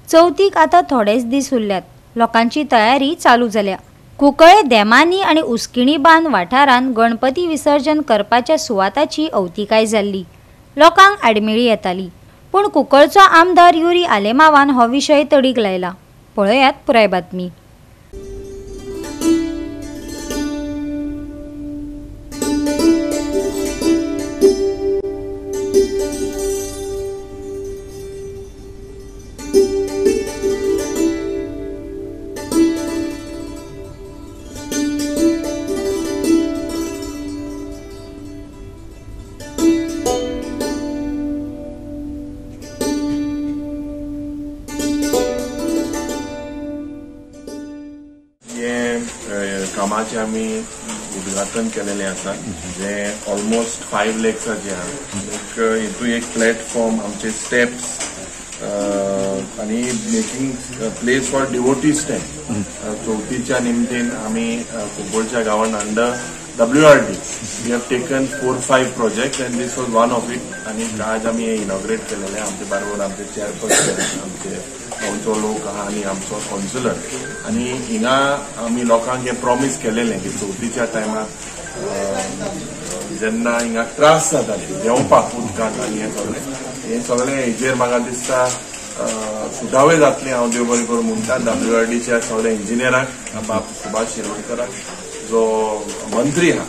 चवथीक आता थोडेच दीस उरल्यात. लोकांची तयारी चालू जाल्या. कुंकळे देमानी आणि उस्किणी बांद वाठारांत गणपती विसर्जन करपाच्या सुवाताची अवतिकाय जाल्ली. लोकांक आडमेळी येताली. पूण कुंकळचो आमदार युरी आलेमावान हो विशय तडीक लायला. पळयात पुराय बातमी. कामाचे आम्ही उद्घाटन केलेले आसा जे ऑलमोस्ट 5 लेक्साचे आहा. हितून एक प्लॅटफॉर्म, आमचे स्टेप्स आणि making place for devotee step. चवथीच्या निमतेन आम्ही कुंकळच्या गांवांत under WRD we have taken 4-5 project and this was one of it. आणि आज आम्ही हे इनॉग्रेट केलेले. आमचे बरोबर आमचे चेअरपर्सन, आमचे गांवचो लोक आहा आणि आमचो काउन्सिलर. आणि हिंगा आम्ही लोकांक हे प्रॉमिस केलेले की चवथीच्या टायमार जेन्ना हिंगा त्रास जाताले देंवपाक उदकांत आनी हे सगळे हेजेर म्हाका दिसता सुदावे जातले. हांव देव बरें करूं म्हणटा WRDच्या सगळ्या इंजिनियरांक, बाब सुभाष शिरोडकराक जो मंत्री आहा.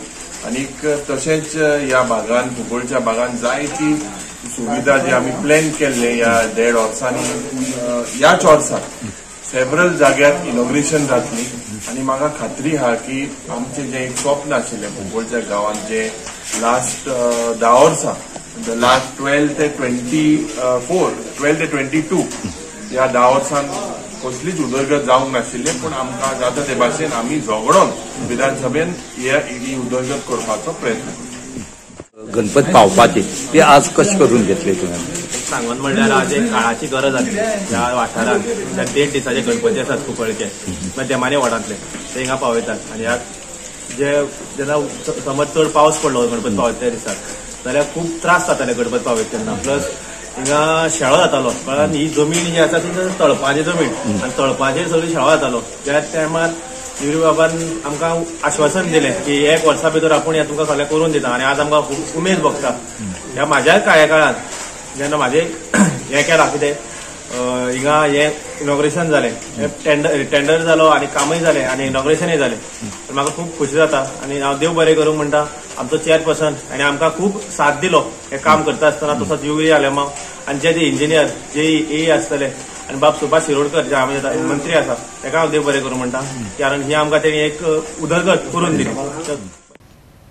आनीक तशेंच ह्या भागांत कुंकळच्या भागांत जायती सुविधा जी आम्ही प्लॅन केल्ले ह्या 1.5 वर्सांनी ह्याच वर्साक सेव्हरल जाग्यार इनॉग्रेशन जातली. आणि म्हाका खात्री आहा की आमचे जे एक स्वप्न आशिल्लें कुंकळच्या गांवांत जे लास्ट 10 वर्सां, लास्ट 12 ते 22 ह्या 10 वर्सांत कसलीच उदरगत जावंक नाशिल्ली. पूण आमकां जाता ते भाशेन आमी झगडून विधानसभेन ही उदरगत करपाचो प्रयत्न करता. गणपती पावपाचे ते आज कशें करून घेतले तुम्ही? सांगून म्हणल्यार आज एक काळाची गरज आसली ह्या वाठारांत. त्या 1.5 दिसाचे गणपती आसात कुंकळचे, देमानी वाठारांतले ते हिंगा पावयतात. आनी ह्या जे जेन्ना समज चड पावस पडलो गणपती पावयता त्या दिसाक जाल्यार खूब त्रास जाताले गणपती पावयता तेन्ना. प्लस हिंगा शेळो जातालो, कारण ही जमीन जी आसा ती तळपाची जमीन आनी तळपाचेर सगळी शेळो जातालो. त्या टायमार युरी बाबान आमकां आश्वासन दिलें की 1 वर्सा भितर आपूण हें तुमकां सगळें करून दिता. आनी आज आमकां खूब उमेद भोगता. ह्या म्हाज्याय कार्यकाळांत जेन्ना म्हाजें हें केलां कितें हिंगा हें इनॉग्रेशन जालें, टेंडर जालो आनी कामय जालें आनी इनॉग्रेशनय जालें, तर म्हाका खूब खोशी जाता. आनी हांव देव बरें करूं म्हणटा आमचो चेअरपर्सन आनी आमकां खूब साथ दिलो हें काम करता आसतना. तसोच युरी आलेमाव आनी जे इंजिनियर जे आसतले आनी बाब सुभाष शिरोडकर जे आमचे मंत्री आसा ताका हांव देव बरें करूं म्हणटा, कारण ही आमकां तेणी एक उदरगत करून दिली.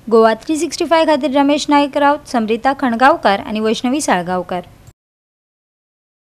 गोवा 365 खातीर रमेश नायक रावत, समरिता खणगांवकार आनी वैष्णवी साळगांवकार.